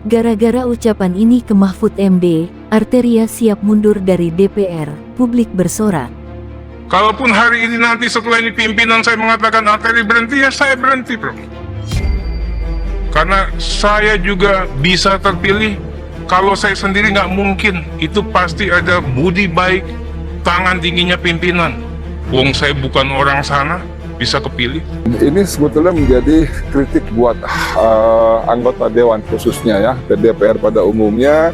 Gara-gara ucapan ini ke Mahfud MD, Arteria siap mundur dari DPR, publik bersorak. Kalaupun hari ini nanti setelah ini pimpinan saya mengatakan Arteria berhenti, ya saya berhenti, bro. Karena saya juga bisa terpilih. Kalau saya sendiri nggak mungkin, itu pasti ada budi baik, tangan tingginya pimpinan. Wong saya bukan orang sana, bisa kepilih. Ini sebetulnya menjadi kritik buat anggota Dewan khususnya ya, DPR pada umumnya.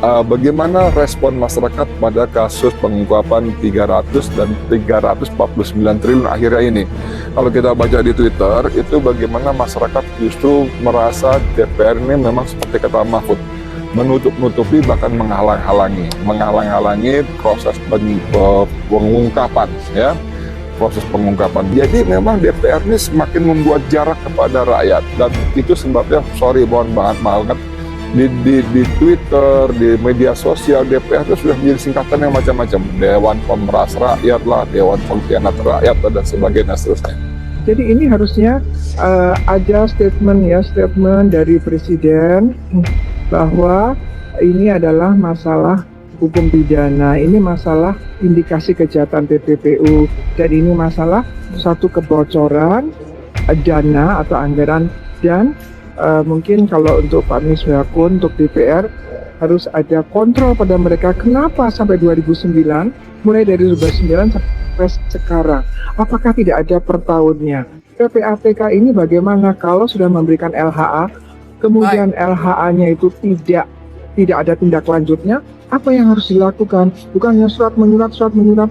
Bagaimana respon masyarakat pada kasus pengungkapan 300 dan 349 triliun akhirnya ini. Kalau kita baca di Twitter, itu bagaimana masyarakat justru merasa DPR ini memang seperti kata Mahfud, menutup-nutupi bahkan menghalang-halangi proses pengungkapan ya. Proses pengungkapan. Jadi memang DPR ini semakin membuat jarak kepada rakyat, dan itu sebabnya mohon banget di Twitter, di media sosial DPR itu sudah menjadi singkatan yang macam-macam. Dewan Pemeras Rakyat lah, Dewan Pengkhianat Rakyat dan sebagainya seterusnya. Jadi ini harusnya ada statement dari Presiden bahwa ini adalah masalah hukum pidana, ini masalah indikasi kejahatan TPPU, dan ini masalah satu kebocoran dana atau anggaran, dan mungkin kalau untuk Pak Misbakun, untuk DPR harus ada kontrol pada mereka. Kenapa sampai 2009, mulai dari 2009 sampai sekarang, apakah tidak ada per tahunnya? PPATK ini bagaimana kalau sudah memberikan LHA, kemudian LHA-nya itu tidak ada tindak lanjutnya? Apa yang harus dilakukan? Bukannya surat menyurat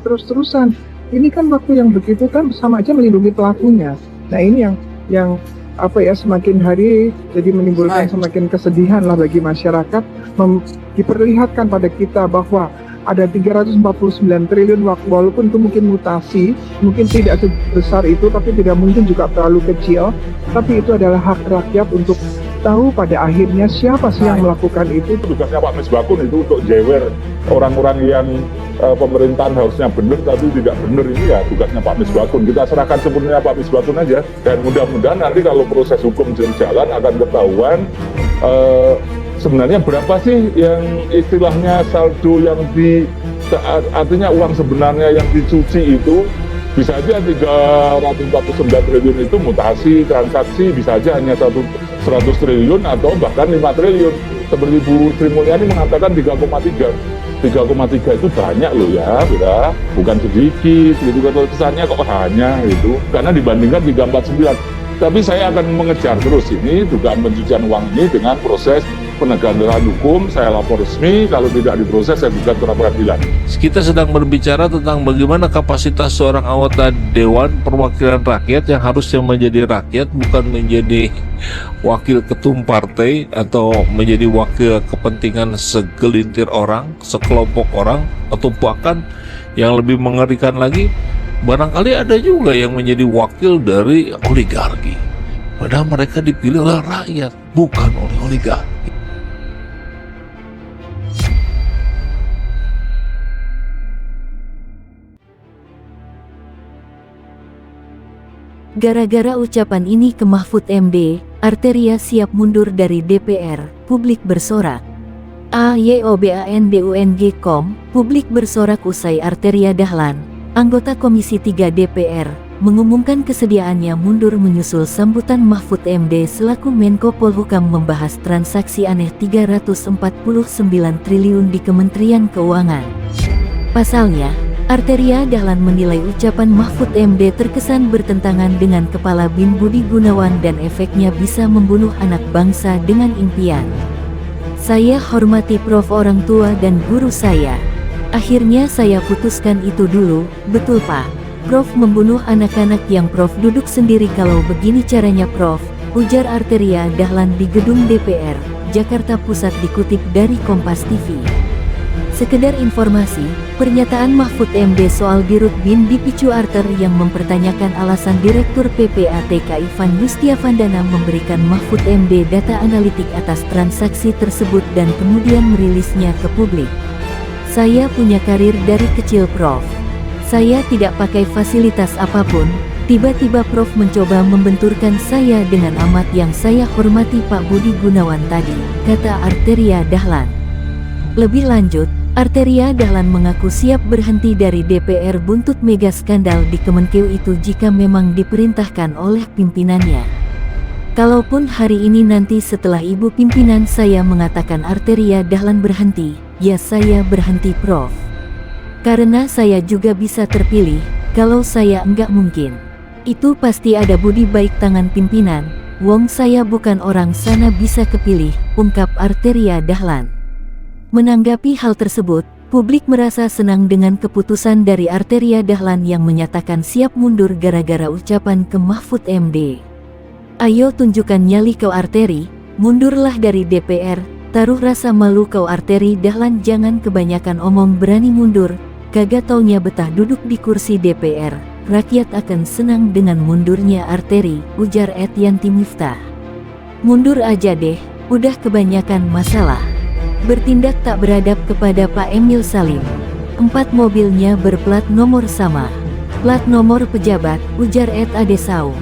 terus-terusan. Ini kan waktu yang begitu kan sama aja melindungi pelakunya. Nah ini yang semakin hari jadi menimbulkan semakin kesedihan lah bagi masyarakat, diperlihatkan pada kita bahwa ada 349 triliun, walaupun itu mungkin mutasi, mungkin tidak sebesar itu, tapi tidak mungkin juga terlalu kecil, tapi itu adalah hak rakyat untuk tahu pada akhirnya siapa sih yang melakukan itu. Tugasnya Pak Misbakun itu untuk jewer orang-orang yang pemerintahan harusnya benar tapi tidak benar, ini ya tugasnya Pak Misbakun. Kita serahkan sepenuhnya Pak Misbakun aja, dan mudah-mudahan nanti kalau proses hukum berjalan akan ketahuan sebenarnya berapa sih yang istilahnya saldo yang artinya uang sebenarnya yang dicuci itu. Bisa aja 349 triliun itu mutasi, transaksi, bisa aja hanya 100 triliun atau bahkan 5 triliun. Seperti Bu Sri Mulyani mengatakan 3,3 itu banyak loh ya, bukan sedikit gitu, kesannya kok hanya itu, karena dibandingkan 349. Tapi saya akan mengejar terus ini dugaan pencucian uang ini dengan proses penegakan hukum. Saya lapor resmi, kalau tidak diproses saya gugat ke pengadilan. Kita sedang berbicara tentang bagaimana kapasitas seorang anggota Dewan Perwakilan Rakyat yang harusnya menjadi rakyat, bukan menjadi wakil ketum partai atau menjadi wakil kepentingan segelintir orang, sekelompok orang, atau bahkan yang lebih mengerikan lagi, barangkali ada juga yang menjadi wakil dari oligarki. Padahal mereka dipilih oleh rakyat, bukan oleh oligarki. Gara-gara ucapan ini ke Mahfud MD, Arteria siap mundur dari DPR, publik bersorak. AYOBANDUNG.com, publik bersorak usai Arteria Dahlan, anggota Komisi 3 DPR, mengumumkan kesediaannya mundur menyusul sambutan Mahfud MD selaku Menko Polhukam membahas transaksi aneh 349 triliun di Kementerian Keuangan. Pasalnya, Arteria Dahlan menilai ucapan Mahfud MD terkesan bertentangan dengan Kepala BIN Budi Gunawan dan efeknya bisa membunuh anak bangsa dengan impian. Saya hormati Prof, orang tua dan guru saya. Akhirnya saya putuskan itu dulu, betul Pak. Prof membunuh anak-anak yang Prof duduk sendiri kalau begini caranya Prof, ujar Arteria Dahlan di gedung DPR, Jakarta Pusat dikutip dari Kompas TV. Sekedar informasi, pernyataan Mahfud MD soal Dirut BIN dipicu Arter yang mempertanyakan alasan Direktur PPATK Ivan Yustiavandana memberikan Mahfud MD data analitik atas transaksi tersebut dan kemudian merilisnya ke publik. Saya punya karir dari kecil Prof. Saya tidak pakai fasilitas apapun, Tiba-tiba Prof mencoba membenturkan saya dengan amat yang saya hormati Pak Budi Gunawan tadi, kata Arteria Dahlan. Lebih lanjut, Arteria Dahlan mengaku siap berhenti dari DPR buntut mega skandal di Kemenkeu itu jika memang diperintahkan oleh pimpinannya. Kalaupun hari ini nanti setelah ibu pimpinan saya mengatakan Arteria Dahlan berhenti, ya saya berhenti Prof. Karena saya juga bisa terpilih, kalau saya enggak mungkin. Itu pasti ada budi baik tangan pimpinan, wong saya bukan orang sana bisa kepilih, ungkap Arteria Dahlan. Menanggapi hal tersebut, publik merasa senang dengan keputusan dari Arteria Dahlan yang menyatakan siap mundur gara-gara ucapan ke Mahfud MD. Ayo tunjukkan nyali kau Arteri, mundurlah dari DPR, taruh rasa malu kau Arteri Dahlan, jangan kebanyakan omong, berani mundur, kagak taunya betah duduk di kursi DPR, rakyat akan senang dengan mundurnya Arteri, ujar Yanti Miftah. Mundur aja deh, udah kebanyakan masalah. Bertindak tak beradab kepada Pak Emil Salim. 4 mobilnya berplat nomor sama. Plat nomor pejabat, ujar Adesau.